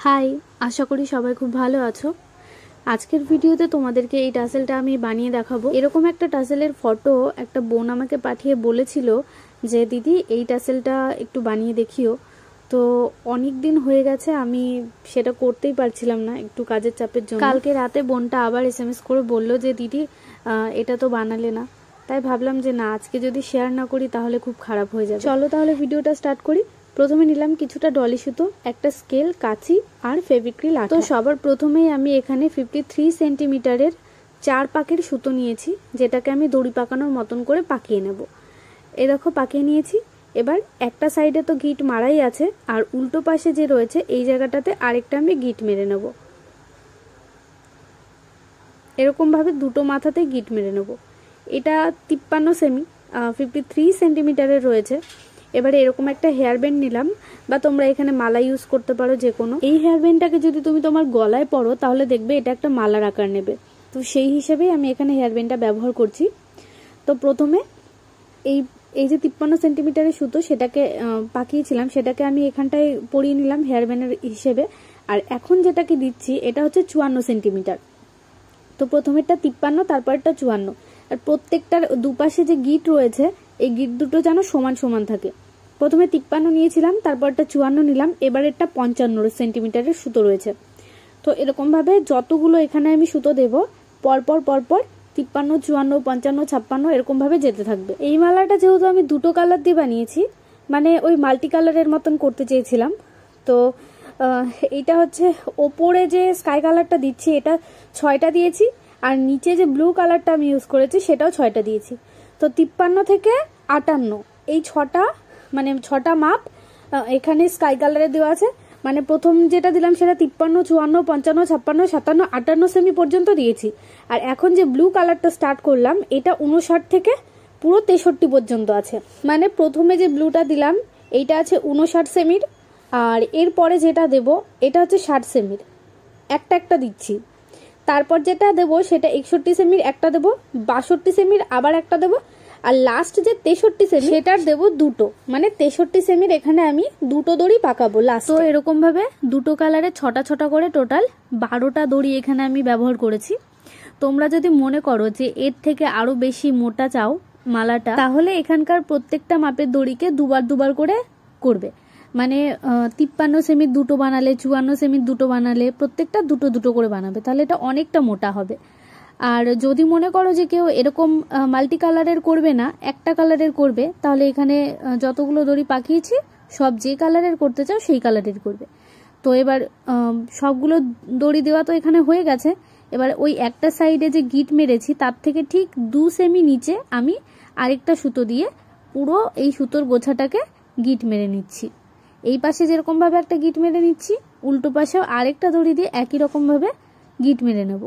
High, আশা করি সবাই খুব ভালো আছো। আজকের ভিডিওতে তোমাদেরকে এই টাসেলটা আমি বানিয়ে দেখাবো। এরকম একটা টাসেলের ফটো একটা বোন আমাকে পাঠিয়ে বলেছিল যে দিদি এই টাসেলটা একটু বানিয়ে দেখিও। তো অনেক দিন হয়ে গেছে, আমি সেটা করতেই পারছিলাম না একটু কাজের চাপের জন্য। কালকে রাতে বোনটা আবার SMS করে বললো যে দিদি এটা তো বানালে না। তাই ভাবলাম যে না, আজকে যদি শেয়ার না করি তাহলে খুব খারাপ হয়ে যাবে। চলো তাহলে ভিডিওটা স্টার্ট করি। প্রথমে নিলাম কিছুটা ডলি সুতো, একটা স্কেল, কাঁচি আর ফেভিক্রিল আঠা। তো সবার প্রথমেই আমি এখানে 53 সেন্টিমিটারের 4 পাকের সুতো নিয়েছি, যেটাকে আমি দড়ি পাকানোর মতন করে পাকিয়ে নেব। এই দেখো পাকিয়ে নিয়েছি। এবার একটা সাইডে তো গিট মারাই আছে, আর উল্টো পাশে যে রয়েছে এই জায়গাটাতে আরেকটা আমি গিট মেরে নেব। এরকম ভাবে দুটো মাথাতেই গিট মেরে নেব। এটা 53 সেমি 53 সেন্টিমিটারের রয়েছে। এবারে এরকম একটা হেয়ার ব্যান্ড নিলাম, বা তোমরা এখানে মালা ইউজ করতে পারো যে কোনো। এই হেয়ার ব্যান্ডটাকে যদি তুমি তোমার গলায় পরো তাহলে দেখবে এটা একটা মালার আকার নেবে। তো সেই হিসেবেই আমি এখানে হেয়ার ব্যান্ডটা ব্যবহার করছি। তো প্রথমে এই যে 53 সেন্টিমিটারের সুতো সেটাকে পাকিয়েছিলাম, সেটাকে আমি এখানটায় পরিয়ে নিলাম হেয়ার ব্যান্ডের হিসেবে। আর এখন যেটাকে দিচ্ছি এটা হচ্ছে 54 সেন্টিমিটার। তো প্রথমেরটা 53, তারপরটা 54। আর প্রত্যেকটার দুপাশে যে গিট রয়েছে এই গিট দুটো যেন সমান সমান থাকে। প্রথমে 53 নিয়েছিলাম, তারপরটা 54 নিলাম, এবারেরটা 55 সেন্টিমিটারের সুতো রয়েছে। তো এরকম ভাবে যতগুলো এখানে আমি সুতো দেব পরপর 53, 54, 55, 56 এরকম ভাবে যেতে থাকবে। এই মালাটা যেহেতু আমি দুটো কালার দিয়ে বানিয়েছি, মানে ওই মাল্টি কালারের মতন করতে চেয়েছিলাম, তো এইটা হচ্ছে ওপরে যে স্কাই কালারটা দিচ্ছি এটা 6টা দিয়েছি, আর নিচে যে ব্লু কালারটা আমি ইউজ করেছি সেটাও 6টা দিয়েছি। তো 53 থেকে 58 এই 6টা, মানে 6টা মাপ এখানে স্কাই কালারে দেওয়া আছে। মানে প্রথম যেটা দিলাম সেটা 53, 54, 55, 56, 57, 58 সেমি পর্যন্ত দিয়েছি। আর এখন যে ব্লু কালারটা স্টার্ট করলাম এটা 59 থেকে পুরো 63 পর্যন্ত আছে। মানে প্রথমে যে ব্লুটা দিলাম এইটা আছে 59 সেমির, আর এরপরে যেটা দেব এটা হচ্ছে 60 সেমির, একটা একটা দিচ্ছি। তারপর যেটা দেব সেটা 61 সেমির একটা দেব, 62 সেমির আবার একটা দেব, আর লাস্ট যে 63 সেমি সেটার দেব দুটো। মানে 63 সেমির এখানে আমি দুটো দড়ি পাকাবো লাস্ট। তো এরকম ভাবে দুটো কালারে 6টা 6টা করে টোটাল 12টা দড়ি এখানে আমি ব্যবহার করেছি। তোমরা যদি মনে করো যে এর থেকে আরো বেশি মোটা চাও মালাটা, তাহলে এখানকার প্রত্যেকটা মাপের দড়িকে দুবার দুবার করে করবে। মানে 53 সেমির দুটো বানালে, 54 সেমির দুটো বানালে, প্রত্যেকটা দুটো দুটো করে বানাবে, তাহলে এটা অনেকটা মোটা হবে। আর যদি মনে করো যে কেউ এরকম মাল্টি কালারের করবে না, একটা কালারের করবে, তাহলে এখানে যতগুলো দড়ি পাকিয়েছি সব যে কালারের করতে চাও সেই কালারের করবে। তো এবার সবগুলো দড়ি দেওয়া তো এখানে হয়ে গেছে। এবার ওই একটা সাইডে যে গিট মেরেছি তার থেকে ঠিক 2 সেমি নিচে আমি আরেকটা সুতো দিয়ে পুরো এই সুতোর গোছাটাকে গিট মেরে নিচ্ছি। এই পাশে যেরকম ভাবে একটা গিট মেরে নিচ্ছি, উল্টো পাশেও আরেকটা দড়ি দিয়ে একই রকম ভাবে গিট মেরে নেব।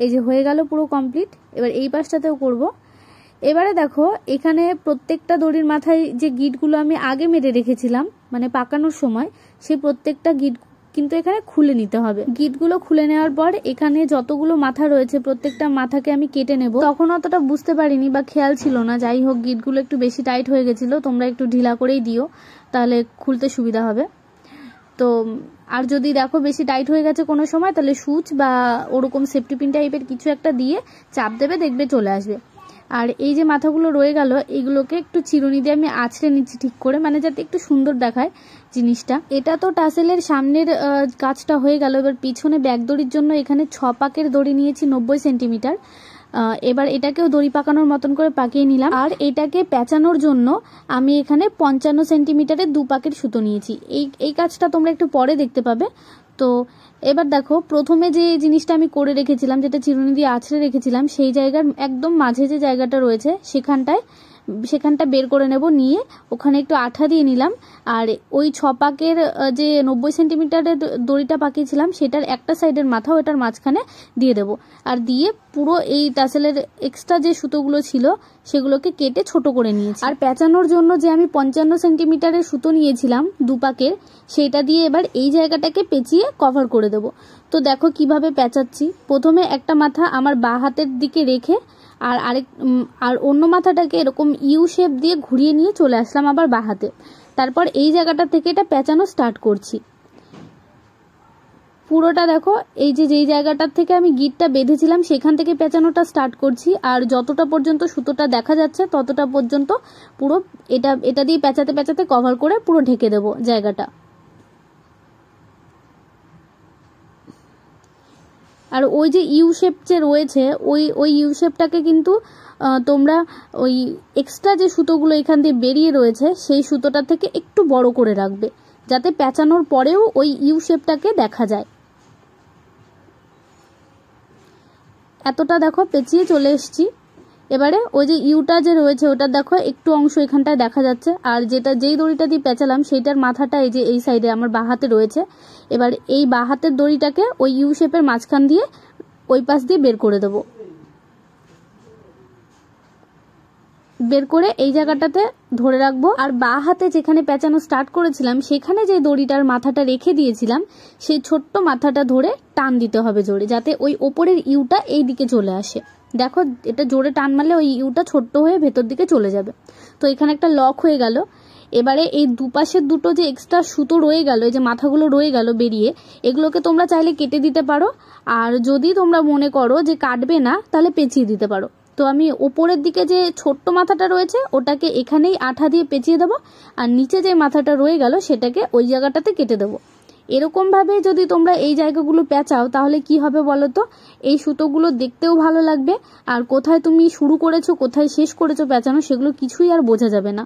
এই যে হয়ে গেল পুরো কমপ্লিট। এবার এই পাশটাতেও করব। এবারে দেখো এখানে প্রত্যেকটা দড়ির মাথায় যে গিটগুলো আমি আগে মেরে রেখেছিলাম মানে পাকানোর সময়, সেই প্রত্যেকটা গিট কিন্তু এখানে খুলে নিতে হবে। গিটগুলো খুলে নেওয়ার পর এখানে যতগুলো মাথা রয়েছে প্রত্যেকটা মাথাকে আমি কেটে নেব। তখন অতটা বুঝতে পারিনি বা খেয়াল ছিল না, যাই হোক গিটগুলো একটু বেশি টাইট হয়ে গেছিল, তোমরা একটু ঢিলা করেই দিও তাহলে খুলতে সুবিধা হবে। তো আর যদি দেখো বেশি টাইট হয়ে গেছে কোনো সময়, তাহলে সুচ বা ওরকম সেফটি পিন টাইপের কিছু একটা দিয়ে চাপ দেবে, দেখবে চলে আসবে। আর এই যে মাথাগুলো রয়ে গেল এইগুলোকে একটু চিরুনি দিয়ে আমি আঁচড়ে নিচ্ছি ঠিক করে, মানে যাতে একটু সুন্দর দেখায় জিনিসটা। এটা তো টাসেলের সামনের কাজটা হয়ে গেল। এবার পিছনে ব্যাক দড়ির জন্য এখানে 6 পাকের দড়ি নিয়েছি 90 সেন্টিমিটার। এবার এটাকেও দড়ি পাকানোর মতন করে পাকিয়ে নিলাম। আর এটাকে পেঁচানোর জন্য আমি এখানে 55 সেন্টিমিটারের 2 পাকের সুতো নিয়েছি। এই কাজটা তোমরা একটু পরে দেখতে পাবে। তো এবার দেখো প্রথমে যে জিনিসটা আমি করে রেখেছিলাম, যেটা চিরুনি দিয়ে আঁচড়ে রেখেছিলাম, সেই জায়গার একদম মাঝে যে জায়গাটা রয়েছে সেখানটা বের করে নেব, নিয়ে ওখানে একটু আঠা দিয়ে নিলাম। আর ওই 6 পাকের যে 90 সেন্টিমিটারের দড়িটা পাকিয়েছিলাম সেটার একটা সাইডের মাথা ওটার মাঝখানে দিয়ে দেব। আর দিয়ে পুরো এই টাসেলের এক্সট্রা যে সুতোগুলো ছিল সেগুলোকে কেটে ছোট করে নিয়েছি। আর পেঁচানোর জন্য যে আমি 55 সেন্টিমিটারের সুতো নিয়েছিলাম 2 পাকের, সেটা দিয়ে এবার এই জায়গাটাকে পেঁচিয়ে কভার করে দেব। তো দেখো কিভাবে পেঁচাচ্ছি। প্রথমে একটা মাথা আমার বাঁ হাতের দিকে রেখে আর অন্য মাথাটাকে এরকম ইউ শেপ দিয়ে ঘুরিয়ে নিয়ে চলে আসলাম আবার বাঁ হাতে। তারপর এই জায়গাটা থেকে এটা পেঁচানো স্টার্ট করছি। পুরোটা দেখো, এই যে যেই জায়গাটার থেকে আমি গিটটা বেঁধেছিলাম সেখান থেকে পেঁচানোটা স্টার্ট করছি, আর যতটা পর্যন্ত সুতোটা দেখা যাচ্ছে ততটা পর্যন্ত পুরো এটা দিয়ে পেঁচাতে পেঁচাতে কভার করে পুরো ঢেকে দেবো জায়গাটা। আর ওই যে ইউ শেপ যে রয়েছে ওই ইউ শেপটাকে কিন্তু তোমরা ওই এক্সট্রা যে সুতোগুলো এখান দিয়ে বেরিয়ে রয়েছে সেই সুতোটা থেকে একটু বড় করে রাখবে, যাতে পেঁচানোর পরেও ওই ইউ শেপটাকে দেখা যায়। এতটা দেখো পেঁচিয়ে চলে এসেছি। এবারে ওই যে ইউটা যে রয়েছে ওটা দেখো একটু অংশ এখানটায় দেখা যাচ্ছে, আর যেই দড়িটা দিয়ে পেঁচালাম সেইটার মাথাটা এই যে এই সাইডে আমার বাঁ হাতে রয়েছে। এবার এই বাঁ হাতের দড়িটাকে ওই ইউ শেপের মাঝখান দিয়ে ওই পাশ দিয়ে বের করে দেবো। বের করে এই জায়গাটাতে ধরে রাখবো। আর বাঁ হাতে যেখানে পেঁচানো স্টার্ট করেছিলাম সেখানে যে দড়িটার মাথাটা রেখে দিয়েছিলাম সেই ছোট্ট মাথাটা ধরে টান দিতে হবে জোরে, যাতে ওই ওপরের ইউটা এই দিকে চলে আসে। দেখো এটা জোরে টান মারলে ওই ইউটা ছোট্ট হয়ে ভেতর দিকে চলে যাবে। তো এখানে একটা লক হয়ে গেল। এবারে এই দুপাশের দুটো যে এক্সট্রা সুতো রয়ে গেল, এই যে মাথাগুলো রয়ে গেল বেরিয়ে, এগুলোকে তোমরা চাইলে কেটে দিতে পারো, আর যদি তোমরা মনে করো যে কাটবে না তাহলে পেঁচিয়ে দিতে পারো। তো আমি ওপরের দিকে যে ছোট্ট মাথাটা রয়েছে ওটাকে এখানেই আঠা দিয়ে পেঁচিয়ে দেবো, আর নিচে যে মাথাটা রয়ে গেল সেটাকে ওই জায়গাটাতে কেটে দেবো। এরকম ভাবে যদি তোমরা এই জায়গাগুলো পেঁচাও তাহলে কি হবে বলো তো, এই সুতোগুলো দেখতেও ভালো লাগবে, আর কোথায় তুমি শুরু করেছো কোথায় শেষ করেছো পেঁচানো সেগুলো কিছুই আর বোঝা যাবে না।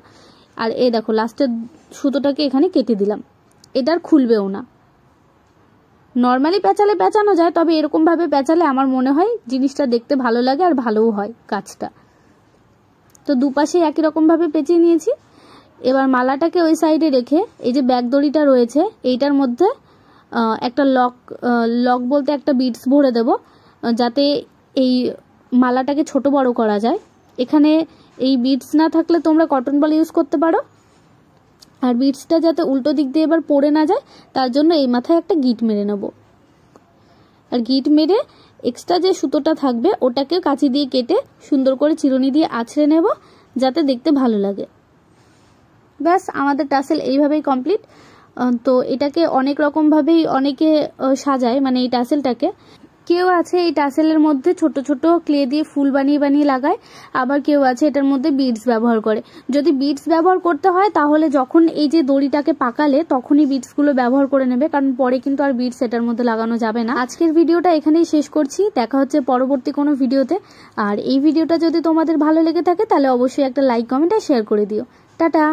আর এই দেখো লাস্টের সুতোটাকে এখানে কেটে দিলাম, এটা আর খুলবেও না। নর্মালি পেঁচালে পেঁচানো যায়, তবে এরকম ভাবে পেঁচালে আমার মনে হয় জিনিসটা দেখতে ভালো লাগে আর ভালোও হয় কাজটা। তো দুপাশে একই রকম ভাবে পেঁচিয়ে নিয়েছি। এবার মালাটাকে ওই সাইডে রেখে এই যে ব্যাক দড়িটা রয়েছে এইটার মধ্যে একটা লক বলতে একটা বিটস ভরে দেব, যাতে এই মালাটাকে ছোট বড় করা যায়। এখানে এই বিটস না থাকলে তোমরা কটন বল ইউজ করতে পারো, আর বিটসটা যাতে উল্টো দিক দিয়ে এবার পড়ে না যায় তার জন্য এই মাথায় একটা গিট মেরে নেব। আর গিট মেরে এক্সট্রা যে সুতোটা থাকবে ওটাকে কাঁচি দিয়ে কেটে সুন্দর করে চিরুনি দিয়ে আঁচড়ে নেব, যাতে দেখতে ভালো লাগে। ব্যাস আমাদের টাসেল এইভাবেই কমপ্লিট। তো এটাকে অনেক রকমভাবেই অনেকে সাজায়, মানে এই টাসেলটাকে কেউ আছে এই টাসেলের মধ্যে ছোট ছোট ক্লে দিয়ে ফুল বানিয়ে বানিয়ে লাগায়, আবার কেউ আছে এটার মধ্যে বিডস ব্যবহার করে। যদি বিডস ব্যবহার করতে হয় তাহলে যখন এই যে দড়িটাকে পাকালে তখনই বিডসগুলো ব্যবহার করে নেবে, কারণ পরে কিন্তু আর বিডস এটার মধ্যে লাগানো যাবে না। আজকের ভিডিওটা এখানেই শেষ করছি, দেখা হচ্ছে পরবর্তী কোনো ভিডিওতে। আর এই ভিডিওটা যদি তোমাদের ভালো লেগে থাকে তাহলে অবশ্যই একটা লাইক কমেন্ট আর শেয়ার করে দিও। টাটা।